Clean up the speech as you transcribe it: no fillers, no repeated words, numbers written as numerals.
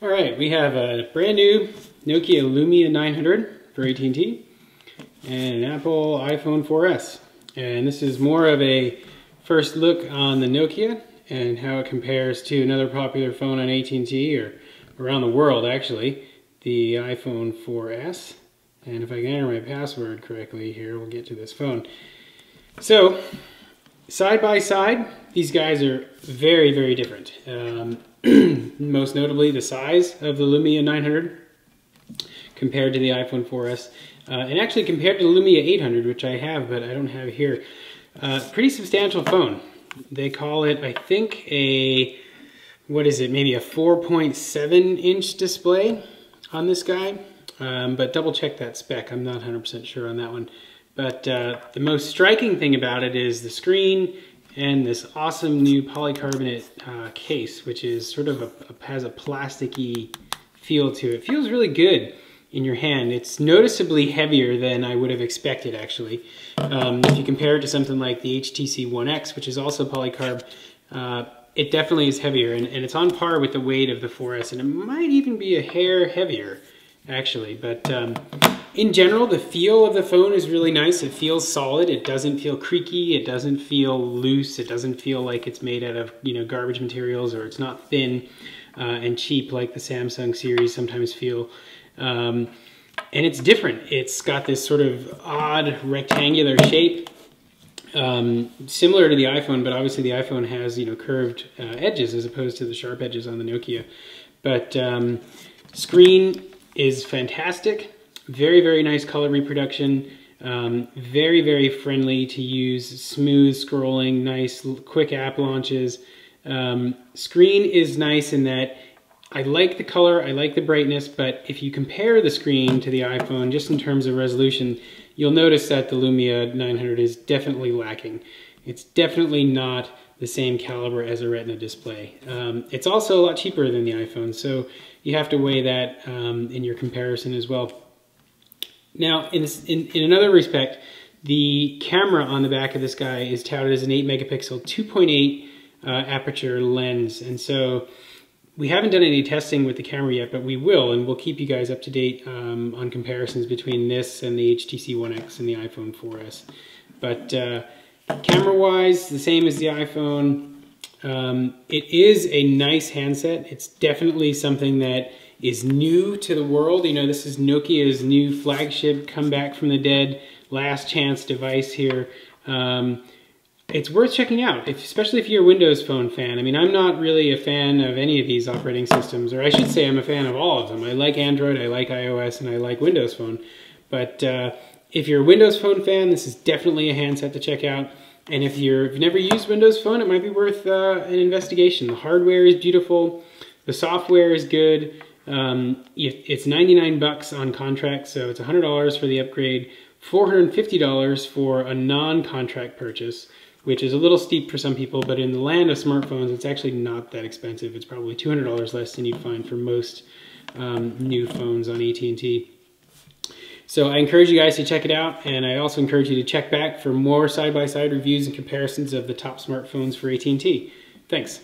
All right, we have a brand new Nokia Lumia 900 for AT&T and an Apple iPhone 4S. And this is more of a first look on the Nokia and how it compares to another popular phone on AT&T or around the world actually, the iPhone 4S. And if I can enter my password correctly here, we'll get to this phone. So, side by side, these guys are very, very different. Most notably the size of the Lumia 900 compared to the iPhone 4S. And actually compared to the Lumia 800, which I have, but I don't have here. Pretty substantial phone. They call it, I think, what is it, maybe a 4.7 inch display on this guy. But double check that spec, I'm not 100% sure on that one. But the most striking thing about it is the screen and this awesome new polycarbonate case, which is sort of has a plasticky feel to it. It feels really good in your hand. It's noticeably heavier than I would have expected, actually. If you compare it to something like the HTC One X, which is also polycarb, it definitely is heavier, and it's on par with the weight of the 4S, and it might even be a hair heavier, actually. But in general, the feel of the phone is really nice. It feels solid. It doesn't feel creaky. It doesn't feel loose. It doesn't feel like it's made out of, garbage materials, or it's not thin and cheap like the Samsung series sometimes feel. And it's different. It's got this sort of odd rectangular shape, similar to the iPhone, but obviously the iPhone has, curved edges as opposed to the sharp edges on the Nokia. But screen is fantastic. Very, very nice color reproduction. Very, very friendly to use. Smooth scrolling, nice quick app launches. Screen is nice in that I like the color, I like the brightness, but if you compare the screen to the iPhone, just in terms of resolution, you'll notice that the Lumia 900 is definitely lacking. It's definitely not the same caliber as a Retina display. It's also a lot cheaper than the iPhone, so you have to weigh that in your comparison as well. Now, in another respect, the camera on the back of this guy is touted as an 8 megapixel 2.8 aperture lens, and so we haven't done any testing with the camera yet, but we will, and we'll keep you guys up to date on comparisons between this and the HTC One X and the iPhone 4S. But camera-wise, the same as the iPhone. It is a nice handset. It's definitely something that is new to the world. This is Nokia's new flagship, come back from the dead, last chance device here. It's worth checking out, especially if you're a Windows Phone fan. I mean, I'm not really a fan of any of these operating systems, or I should say I'm a fan of all of them. I like Android, I like iOS, and I like Windows Phone. But if you're a Windows Phone fan, this is definitely a handset to check out. And if you've never used Windows Phone, it might be worth an investigation. The hardware is beautiful, the software is good. It's 99 bucks on contract, so it's $100 for the upgrade, $450 for a non-contract purchase, which is a little steep for some people, but in the land of smartphones, it's actually not that expensive. It's probably $200 less than you'd find for most new phones on AT&T. So I encourage you guys to check it out, and I also encourage you to check back for more side-by-side reviews and comparisons of the top smartphones for AT&T. Thanks.